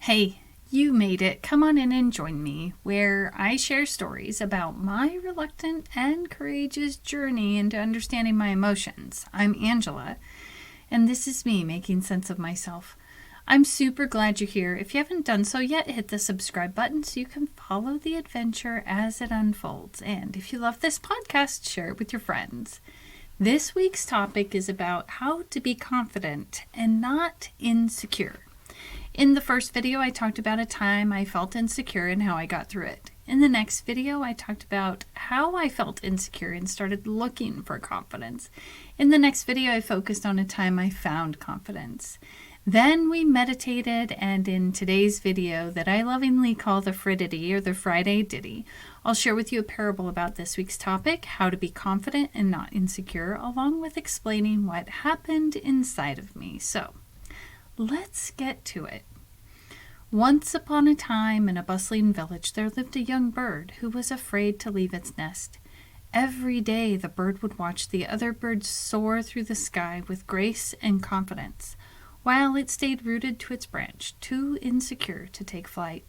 Hey, you made it. Come on in and join me, where I share stories about my reluctant and courageous journey into understanding my emotions. I'm Angela, and this is me making sense of myself. I'm super glad you're here. If you haven't done so yet, hit the subscribe button so you can follow the adventure as it unfolds. And if you love this podcast, share it with your friends. This week's topic is about how to be confident and not insecure. In the first video, I talked about a time I felt insecure and how I got through it. In the next video, I talked about how I felt insecure and started looking for confidence. In the next video, I focused on a time I found confidence. Then we meditated, and in today's video that I lovingly call the Fridity or the Friday Ditty, I'll share with you a parable about this week's topic, how to be confident and not insecure, along with explaining what happened inside of me. So, let's get to it. Once upon a time in a bustling village there lived a young bird who was afraid to leave its nest. Every day the bird would watch the other birds soar through the sky with grace and confidence, while it stayed rooted to its branch, too insecure to take flight.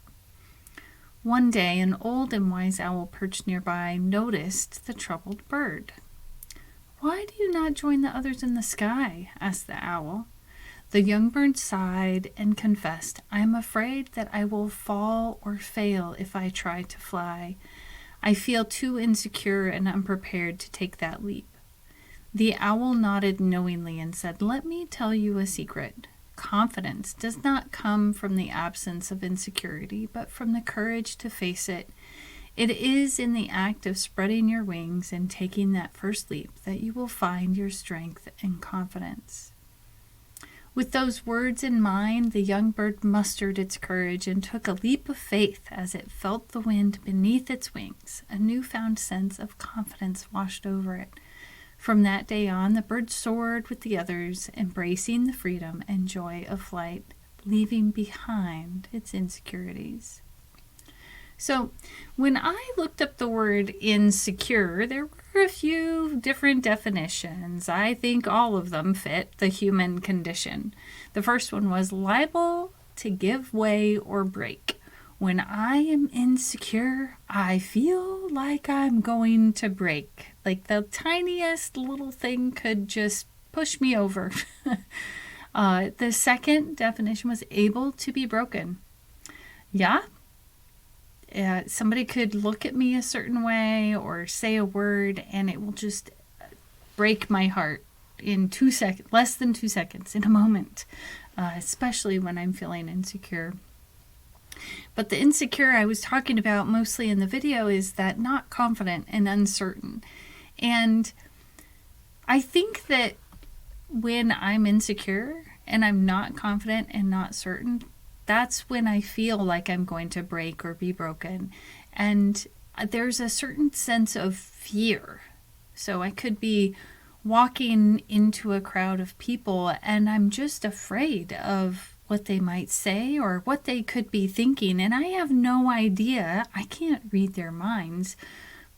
One day an old and wise owl perched nearby noticed the troubled bird. "Why do you not join the others in the sky?" asked the owl. The young bird sighed and confessed, "I am afraid that I will fall or fail if I try to fly. I feel too insecure and unprepared to take that leap." The owl nodded knowingly and said, "Let me tell you a secret. Confidence does not come from the absence of insecurity, but from the courage to face it. It is in the act of spreading your wings and taking that first leap that you will find your strength and confidence." With those words in mind, the young bird mustered its courage and took a leap of faith as it felt the wind beneath its wings. A newfound sense of confidence washed over it. From that day on, the bird soared with the others, embracing the freedom and joy of flight, leaving behind its insecurities. So, when I looked up the word insecure, there were a few different definitions. I think all of them fit the human condition. The first one was liable to give way or break. When I am insecure, I feel like I'm going to break. Like the tiniest little thing could just push me over. The second definition was able to be broken. Yeah. Somebody could look at me a certain way or say a word and it will just break my heart in 2 seconds, less than 2 seconds, in a moment, especially when I'm feeling insecure. But the insecure I was talking about mostly in the video is that not confident and uncertain. And I think that when I'm insecure and I'm not confident and not certain, that's when I feel like I'm going to break or be broken. And there's a certain sense of fear. So I could be walking into a crowd of people and I'm just afraid of what they might say or what they could be thinking. And I have no idea. I can't read their minds.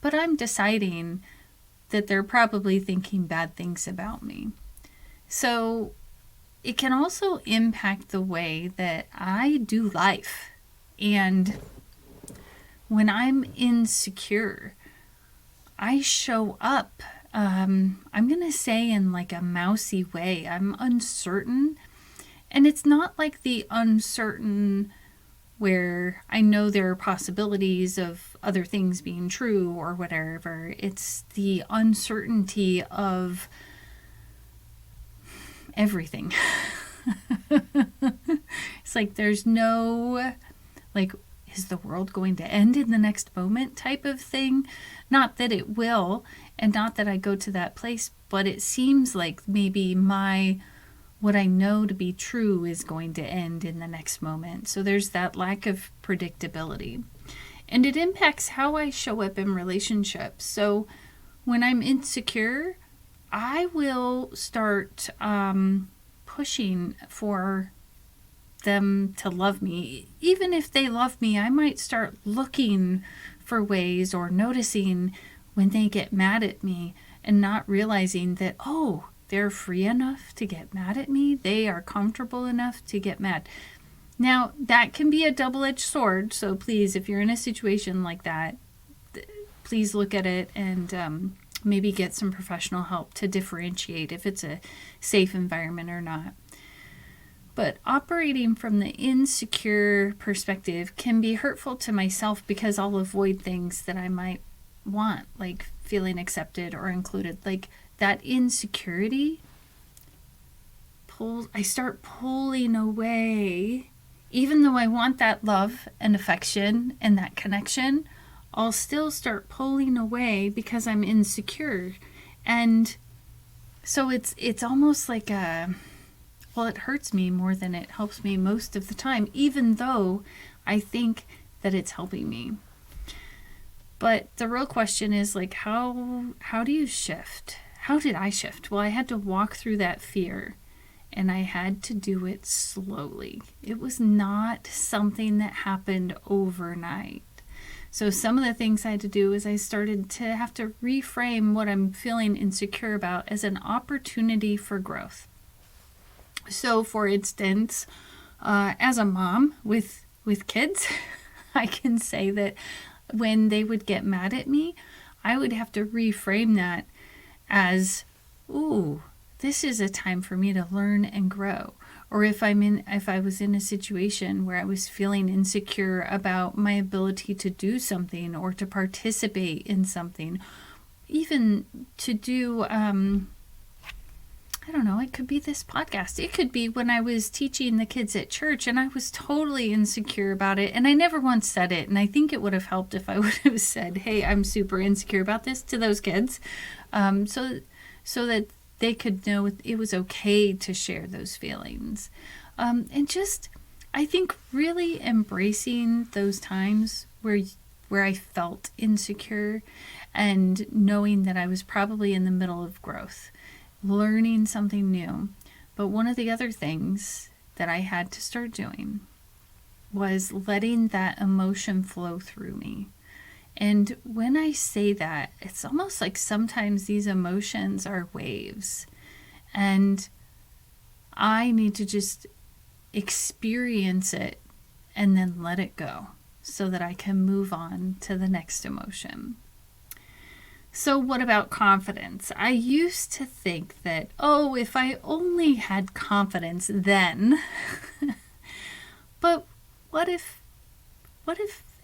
But I'm deciding that they're probably thinking bad things about me. So it can also impact the way that I do life. And when I'm insecure, I show up, I'm going to say in like a mousy way. I'm uncertain. And it's not like the uncertain where I know there are possibilities of other things being true or whatever. It's the uncertainty of everything. It's like there's no, like, is the world going to end in the next moment type of thing? Not that it will, and not that I go to that place, but it seems like maybe what I know to be true is going to end in the next moment. So there's that lack of predictability. And it impacts how I show up in relationships. So when I'm insecure, I will start pushing for them to love me. Even if they love me, I might start looking for ways or noticing when they get mad at me and not realizing that, they're free enough to get mad at me. They are comfortable enough to get mad. Now, that can be a double-edged sword, so please, if you're in a situation like that, please look at it and maybe get some professional help to differentiate if it's a safe environment or not. But operating from the insecure perspective can be hurtful to myself because I'll avoid things that I might want, like feeling accepted or included. Like that insecurity I start pulling away. Even though I want that love and affection and that connection, I'll still start pulling away because I'm insecure. And so it's almost like it hurts me more than it helps me most of the time, even though I think that it's helping me. But the real question is like, how do you shift? How did I shift? Well, I had to walk through that fear, and I had to do it slowly. It was not something that happened overnight. So some of the things I had to do is I started to have to reframe what I'm feeling insecure about as an opportunity for growth. So for instance, as a mom with kids, I can say that when they would get mad at me, I would have to reframe that as, ooh, this is a time for me to learn and grow. Or if I was in a situation where I was feeling insecure about my ability to do something or to participate in something, even to do, I don't know, it could be this podcast. It could be when I was teaching the kids at church and I was totally insecure about it. And I never once said it. And I think it would have helped if I would have said, hey, I'm super insecure about this to those kids. So that they could know it was okay to share those feelings. And just, I think really embracing those times where I felt insecure and knowing that I was probably in the middle of growth, learning something new. But one of the other things that I had to start doing was letting that emotion flow through me. And when I say that, it's almost like sometimes these emotions are waves. And I need to just experience it and then let it go so that I can move on to the next emotion. So what about confidence? I used to think that, if I only had confidence then. But what if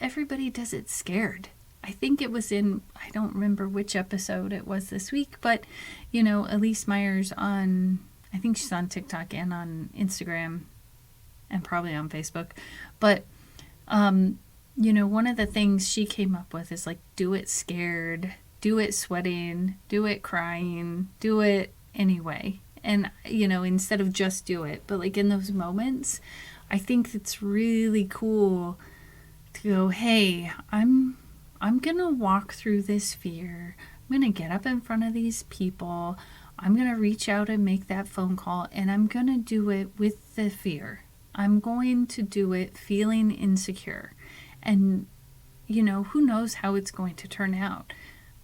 everybody does it scared? I think it was I don't remember which episode it was this week, but, Elise Myers I think she's on TikTok and on Instagram and probably on Facebook. But, one of the things she came up with is like, do it scared, do it sweating, do it crying, do it anyway. And, instead of just do it, but like in those moments, I think it's really cool to go, hey, I'm going to walk through this fear. I'm going to get up in front of these people. I'm going to reach out and make that phone call, and I'm going to do it with the fear. I'm going to do it feeling insecure. And, who knows how it's going to turn out.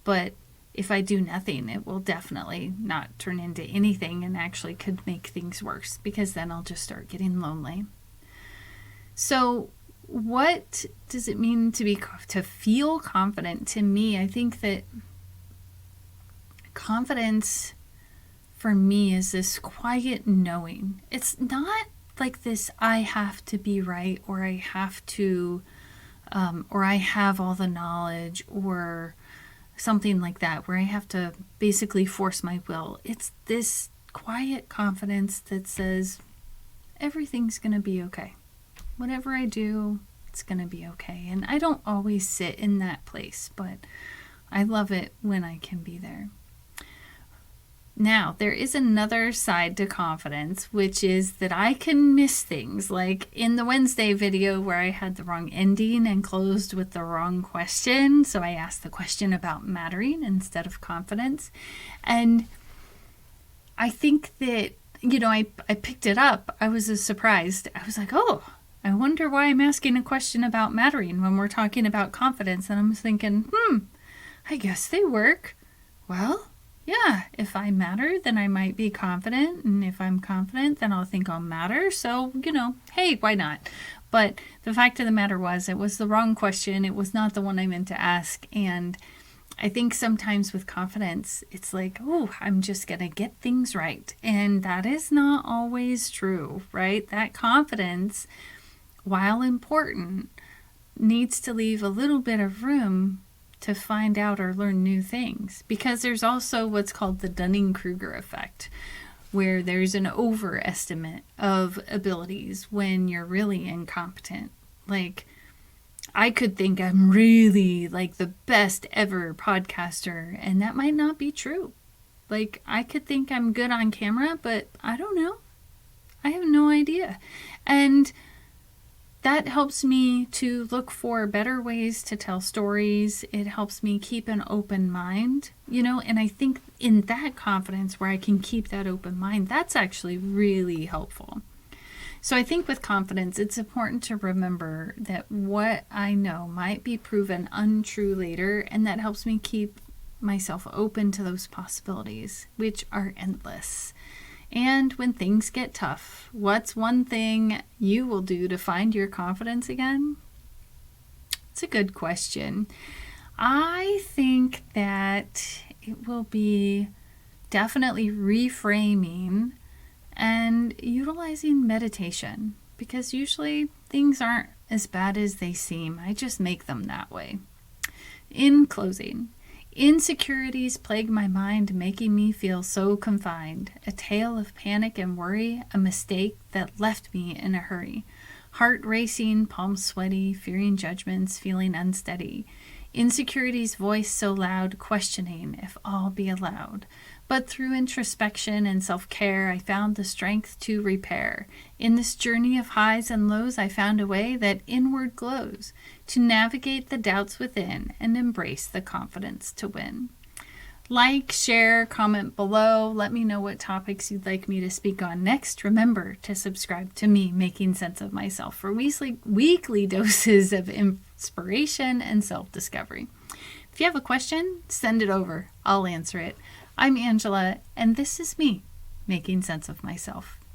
But if I do nothing, it will definitely not turn into anything and actually could make things worse, because then I'll just start getting lonely. So what does it mean to feel confident? To me, I think that confidence for me is this quiet knowing. It's not like this, I have to be right, or I have to, or I have all the knowledge, or something like that, where I have to basically force my will. It's this quiet confidence that says, everything's going to be okay. Whatever I do, it's going to be okay. And I don't always sit in that place, but I love it when I can be there. Now, there is another side to confidence, which is that I can miss things, like in the Wednesday video where I had the wrong ending and closed with the wrong question. So I asked the question about mattering instead of confidence. And I think that, I picked it up. I was surprised. I was like, I wonder why I'm asking a question about mattering when we're talking about confidence. And I was thinking, I guess they work. Well, yeah, if I matter, then I might be confident. And if I'm confident, then I'll think I'll matter. So, hey, why not? But the fact of the matter was, it was the wrong question. It was not the one I meant to ask. And I think sometimes with confidence, it's like, oh, I'm just going to get things right. And that is not always true, right? That confidence, while important, needs to leave a little bit of room to find out or learn new things. Because there's also what's called the Dunning-Kruger effect, where there's an overestimate of abilities when you're really incompetent. Like, I could think I'm really like the best ever podcaster, and that might not be true. Like, I could think I'm good on camera, but I don't know. I have no idea. And that helps me to look for better ways to tell stories. It helps me keep an open mind, and I think in that confidence where I can keep that open mind, that's actually really helpful. So I think with confidence, it's important to remember that what I know might be proven untrue later, and that helps me keep myself open to those possibilities, which are endless. And when things get tough, what's one thing you will do to find your confidence again? It's a good question. I think that it will be definitely reframing and utilizing meditation, because usually things aren't as bad as they seem. I just make them that way. In closing, insecurities plague my mind, making me feel so confined. A tale of panic and worry, a mistake that left me in a hurry. Heart racing, palms sweaty, fearing judgments, feeling unsteady. Insecurities voice so loud, questioning if all be allowed. But through introspection and self-care, I found the strength to repair. In this journey of highs and lows, I found a way that inward glows to navigate the doubts within and embrace the confidence to win. Like, share, comment below. Let me know what topics you'd like me to speak on next. Remember to subscribe to me, Making Sense of Myself, for weekly doses of inspiration and self-discovery. If you have a question, send it over. I'll answer it. I'm Angela, and this is me, Making Sense of Myself.